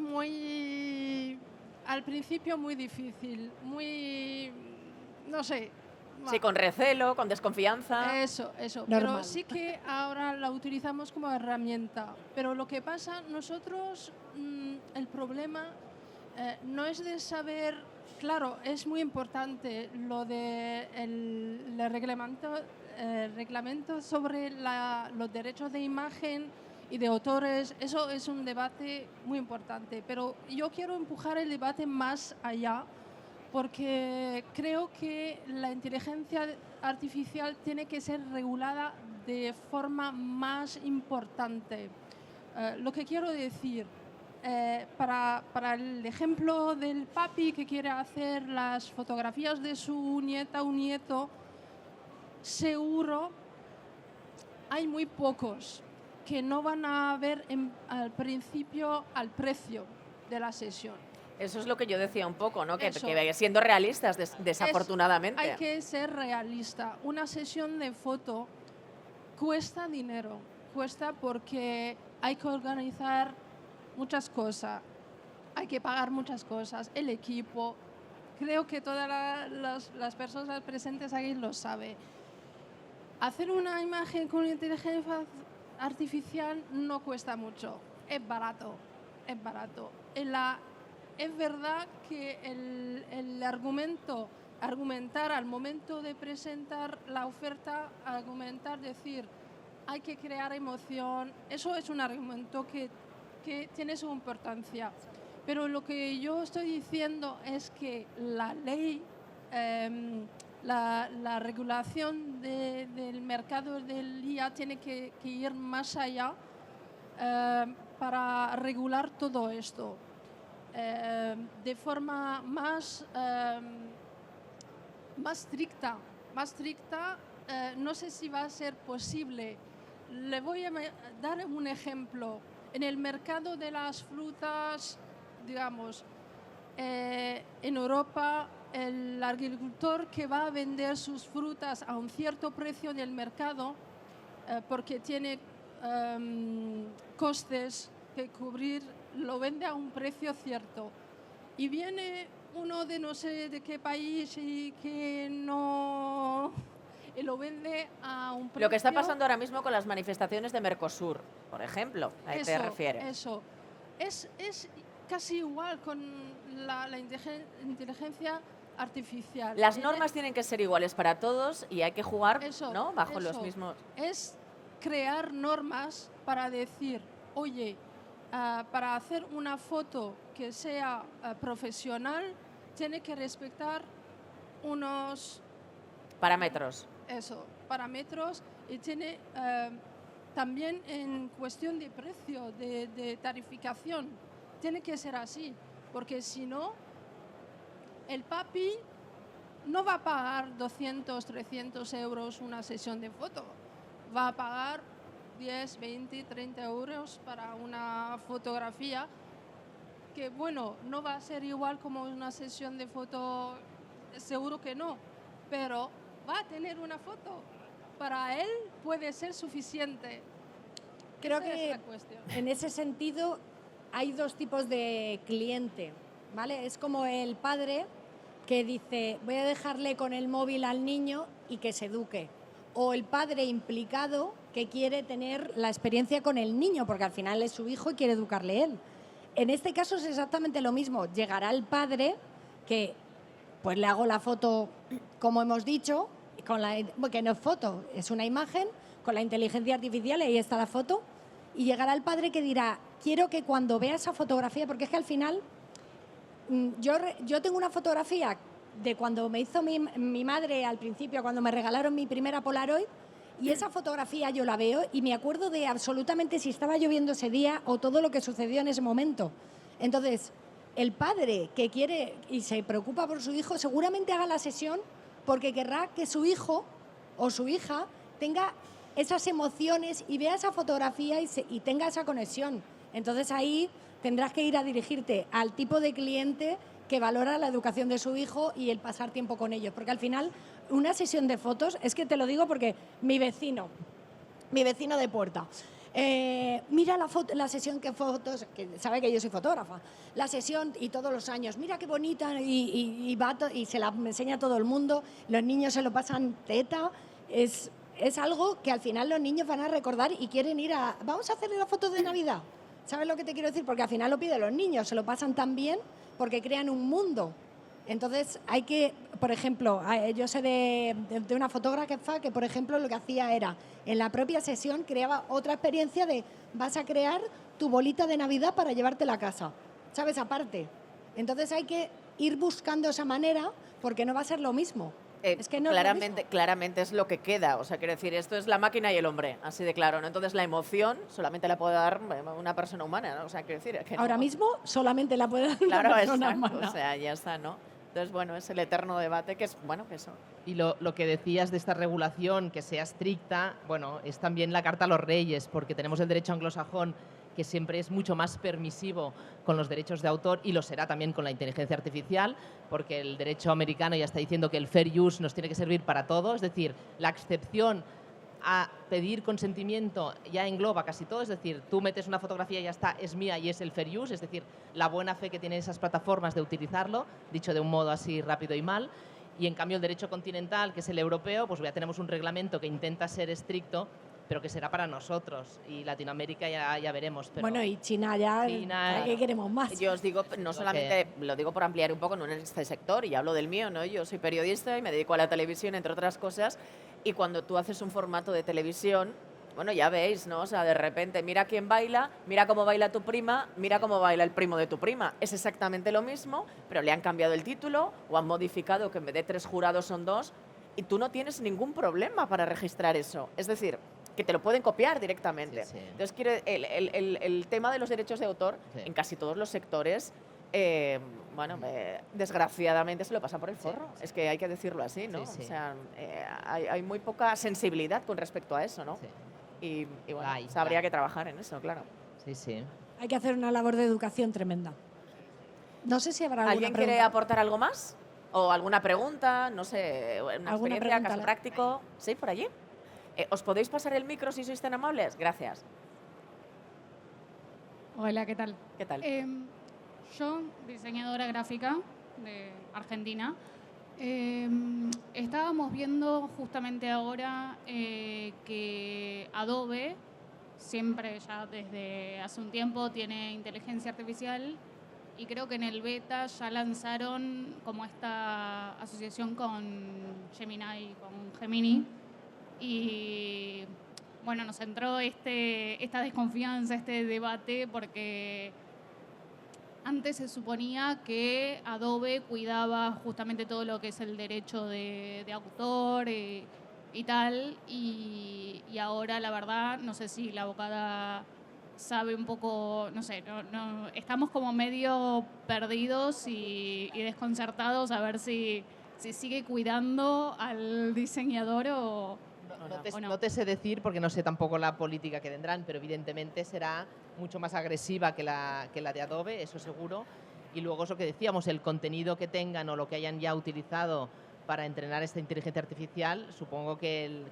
al principio muy difícil, no sé. Sí, con recelo, con desconfianza. Eso. Normal. Pero sí que ahora la utilizamos como herramienta. Pero lo que pasa, nosotros, el problema no es de saber, claro, es muy importante lo de el reglamento sobre los derechos de imagen y de autores. Eso es un debate muy importante. Pero yo quiero empujar el debate más allá, porque creo que la inteligencia artificial tiene que ser regulada de forma más importante. Lo que quiero decir, para el ejemplo del papi que quiere hacer las fotografías de su nieta o nieto, seguro hay muy pocos que no van a ver al principio al precio de la sesión. Eso es lo que yo decía un poco, ¿no? Que siendo realistas, desafortunadamente. Hay que ser realista. Una sesión de foto cuesta dinero. Cuesta porque hay que organizar muchas cosas. Hay que pagar muchas cosas. El equipo. Creo que todas las personas presentes aquí lo saben. Hacer una imagen con inteligencia artificial no cuesta mucho. Es barato. Es verdad que el argumentar al momento de presentar la oferta, decir, hay que crear emoción, eso es un argumento que tiene su importancia. Pero lo que yo estoy diciendo es que la ley, la regulación del mercado del IA tiene que ir más allá para regular todo esto. de forma más estricta. No sé si va a ser posible. Le voy a dar un ejemplo. En el mercado de las frutas, digamos, en Europa, el agricultor que va a vender sus frutas a un cierto precio en el mercado, porque tiene costes que cubrir, lo vende a un precio cierto. Y viene uno de no sé de qué país y que no... y lo vende a un precio... Lo que está pasando ahora mismo con las manifestaciones de Mercosur, por ejemplo, ¿a qué te refieres? Eso. Es casi igual con la inteligencia artificial. Las normas tienen que ser iguales para todos y hay que jugar, Eso, ¿no?, bajo eso. los mismos... Es crear normas para decir, oye, para hacer una foto que sea profesional, tiene que respetar unos... parámetros. parámetros, y tiene también en cuestión de precio, de tarificación, tiene que ser así, porque si no, el papi no va a pagar 200, 300 euros una sesión de foto, va a pagar 10, 20, 30 euros para una fotografía que, bueno, no va a ser igual como una sesión de foto, seguro que no, pero va a tener una foto. Para él puede ser suficiente. Creo Esa que es la cuestión. en ese sentido hay dos tipos de cliente, ¿vale? Es como el padre que dice, voy a dejarle con el móvil al niño y que se eduque. O el padre implicado que quiere tener la experiencia con el niño, porque al final es su hijo y quiere educarle él. En este caso es exactamente lo mismo. Llegará el padre que pues le hago la foto, como hemos dicho, que no es foto, es una imagen, con la inteligencia artificial, ahí está la foto, y llegará el padre que dirá, quiero que cuando vea esa fotografía, porque es que al final, yo tengo una fotografía de cuando me hizo mi madre al principio, cuando me regalaron mi primera Polaroid, y esa fotografía yo la veo y me acuerdo de absolutamente si estaba lloviendo ese día o todo lo que sucedió en ese momento. Entonces, el padre que quiere y se preocupa por su hijo seguramente haga la sesión porque querrá que su hijo o su hija tenga esas emociones y vea esa fotografía y tenga esa conexión. Entonces ahí tendrás que ir a dirigirte al tipo de cliente que valora la educación de su hijo y el pasar tiempo con ellos. Porque al final, una sesión de fotos, es que te lo digo porque mi vecino de puerta, mira la sesión que fotos, que sabe que yo soy fotógrafa, la sesión y todos los años, mira qué bonita y se la enseña a todo el mundo, los niños se lo pasan teta, es algo que al final los niños van a recordar y quieren ir vamos a hacerle la foto de Navidad. ¿Sabes lo que te quiero decir? Porque al final lo piden los niños, se lo pasan tan bien porque crean un mundo. Entonces hay que, por ejemplo, yo sé de una fotógrafa que, por ejemplo, lo que hacía era, en la propia sesión creaba otra experiencia de vas a crear tu bolita de Navidad para llevártela a casa, ¿sabes? Aparte. Entonces hay que ir buscando esa manera porque no va a ser lo mismo. Es que no claramente es lo que queda. O sea, quiero decir, esto es la máquina y el hombre, así de claro, ¿no? Entonces la emoción solamente la puede dar una persona humana, ¿no? O sea, quiero decir... que ahora mismo solamente la puede dar una persona humana. O sea, ya está, ¿no? Entonces, bueno, es el eterno debate que es, bueno, que eso. Y lo que decías de esta regulación, que sea estricta, bueno, es también la carta a los reyes, porque tenemos el derecho anglosajón, que siempre es mucho más permisivo con los derechos de autor y lo será también con la inteligencia artificial, porque el derecho americano ya está diciendo que el fair use nos tiene que servir para todo, es decir, la excepción a pedir consentimiento ya engloba casi todo, es decir, tú metes una fotografía y ya está, es mía y es el fair use, es decir, la buena fe que tienen esas plataformas de utilizarlo, dicho de un modo así rápido y mal, y en cambio el derecho continental, que es el europeo, pues ya tenemos un reglamento que intenta ser estricto, pero que será para nosotros, y Latinoamérica ya veremos. Pero bueno, y China ya, ¿qué queremos más? Yo os digo, no solamente, lo digo por ampliar un poco, no en este sector, y hablo del mío, ¿no? Yo soy periodista y me dedico a la televisión, entre otras cosas, y cuando tú haces un formato de televisión, bueno, ya veis, ¿no? O sea, de repente, mira quién baila, mira cómo baila tu prima, mira cómo baila el primo de tu prima. Es exactamente lo mismo, pero le han cambiado el título o han modificado que en vez de 3 jurados son 2, y tú no tienes ningún problema para registrar eso. Es decir, que te lo pueden copiar directamente. Sí, sí. Entonces, el tema de los derechos de autor en casi todos los sectores bueno, desgraciadamente se lo pasa por el forro. Es que hay que decirlo así, ¿no? Sí, sí. O sea, hay muy poca sensibilidad con respecto a eso, ¿no? Sí. Y bueno, Hay. habría que trabajar en eso, claro. Sí, sí. Hay que hacer una labor de educación tremenda. No sé si habrá alguna ¿Alguien pregunta. quiere aportar algo más? ¿O alguna pregunta? No sé, una ¿Alguna experiencia, pregunta? caso práctico. ¿Sí, por allí? ¿Os podéis pasar el micro si sois tan amables? Gracias. Hola, ¿qué tal? ¿Qué tal? Yo, diseñadora gráfica de Argentina, estábamos viendo justamente ahora que Adobe, siempre ya desde hace un tiempo, tiene inteligencia artificial y creo que en el beta ya lanzaron como esta asociación con Gemini, con Gemini. Y bueno, nos entró esta desconfianza, este debate, porque antes se suponía que Adobe cuidaba justamente todo lo que es el derecho de autor y tal, y ahora la verdad no sé si la abogada sabe un poco, no sé, estamos como medio perdidos y desconcertados a ver si sigue cuidando al diseñador o no. No te sé decir porque no sé tampoco la política que tendrán, pero evidentemente será mucho más agresiva que la de Adobe, eso seguro. Y luego eso que decíamos, el contenido que tengan o lo que hayan ya utilizado para entrenar esta inteligencia artificial, supongo que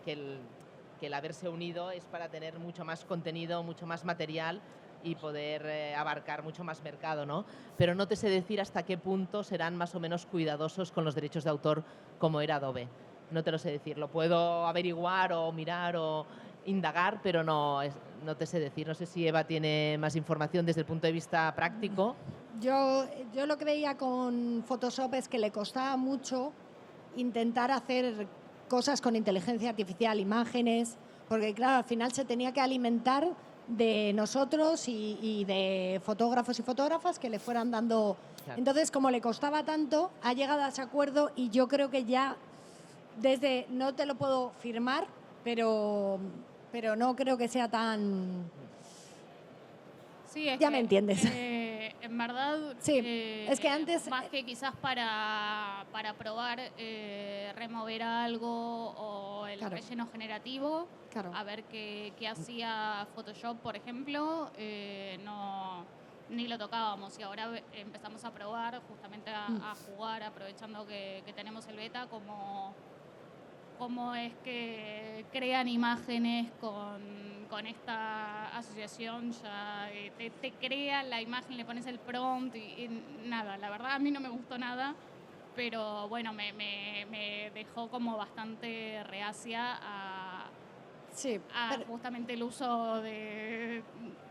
el haberse unido es para tener mucho más contenido, mucho más material y poder abarcar mucho más mercado, ¿no? Pero no te sé decir hasta qué punto serán más o menos cuidadosos con los derechos de autor como era Adobe. No te lo sé decir, lo puedo averiguar o mirar o indagar, pero no te sé decir. No sé si Eva tiene más información desde el punto de vista práctico. Yo lo que veía con Photoshop es que le costaba mucho intentar hacer cosas con inteligencia artificial, imágenes, porque claro, al final se tenía que alimentar de nosotros y de fotógrafos y fotógrafas que le fueran dando. Claro. Entonces, como le costaba tanto, ha llegado a ese acuerdo y yo creo que ya no te lo puedo firmar, pero no creo que sea tan. Sí, es Ya que, me entiendes. En verdad, Sí, es que antes. más que quizás para probar remover algo o el Claro. relleno generativo, Claro. a ver qué hacía Photoshop, por ejemplo, ni lo tocábamos y ahora empezamos a probar, justamente a jugar, aprovechando que tenemos el beta, cómo es que crean imágenes con esta asociación, ya te crea la imagen, le pones el prompt y nada, la verdad a mí no me gustó nada, pero bueno, me dejó como bastante reacia a justamente el uso de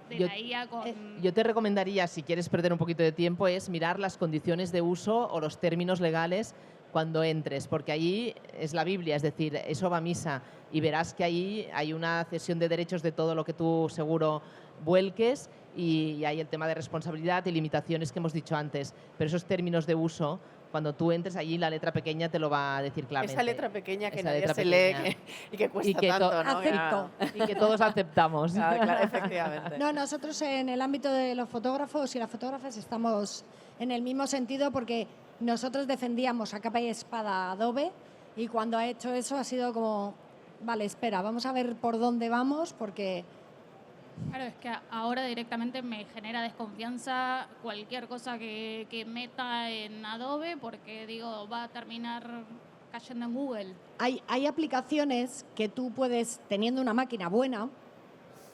la IA con. Yo te recomendaría, si quieres perder un poquito de tiempo, es mirar las condiciones de uso o los términos legales cuando entres, porque allí es la Biblia, es decir, eso va a misa y verás que ahí hay una cesión de derechos de todo lo que tú seguro vuelques y hay el tema de responsabilidad y limitaciones que hemos dicho antes, pero esos términos de uso, cuando tú entres allí, la letra pequeña te lo va a decir claramente. Esa letra pequeña que Esa nadie letra se pequeña. lee y que cuesta tanto, ¿no? Acepto. Y que todos aceptamos. Claro, efectivamente. No, nosotros en el ámbito de los fotógrafos y las fotógrafas estamos en el mismo sentido porque nosotros defendíamos a capa y espada a Adobe y cuando ha hecho eso ha sido como, vale, espera, vamos a ver por dónde vamos porque. Claro, es que ahora directamente me genera desconfianza cualquier cosa que meta en Adobe porque digo, va a terminar cayendo en Google. Hay aplicaciones que tú puedes, teniendo una máquina buena,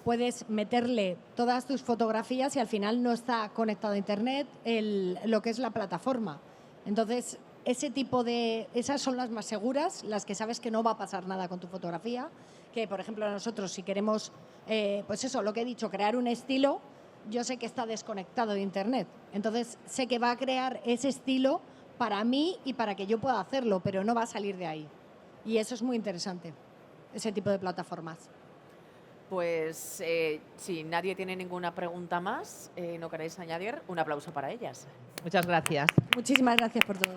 puedes meterle todas tus fotografías y al final no está conectado a internet lo que es la plataforma. Entonces, esas son las más seguras, las que sabes que no va a pasar nada con tu fotografía, que por ejemplo nosotros si queremos, pues eso, lo que he dicho, crear un estilo, yo sé que está desconectado de internet. Entonces, sé que va a crear ese estilo para mí y para que yo pueda hacerlo, pero no va a salir de ahí. Y eso es muy interesante, ese tipo de plataformas. Pues si nadie tiene ninguna pregunta más, no queréis añadir, un aplauso para ellas. Muchas gracias. Muchísimas gracias por todo.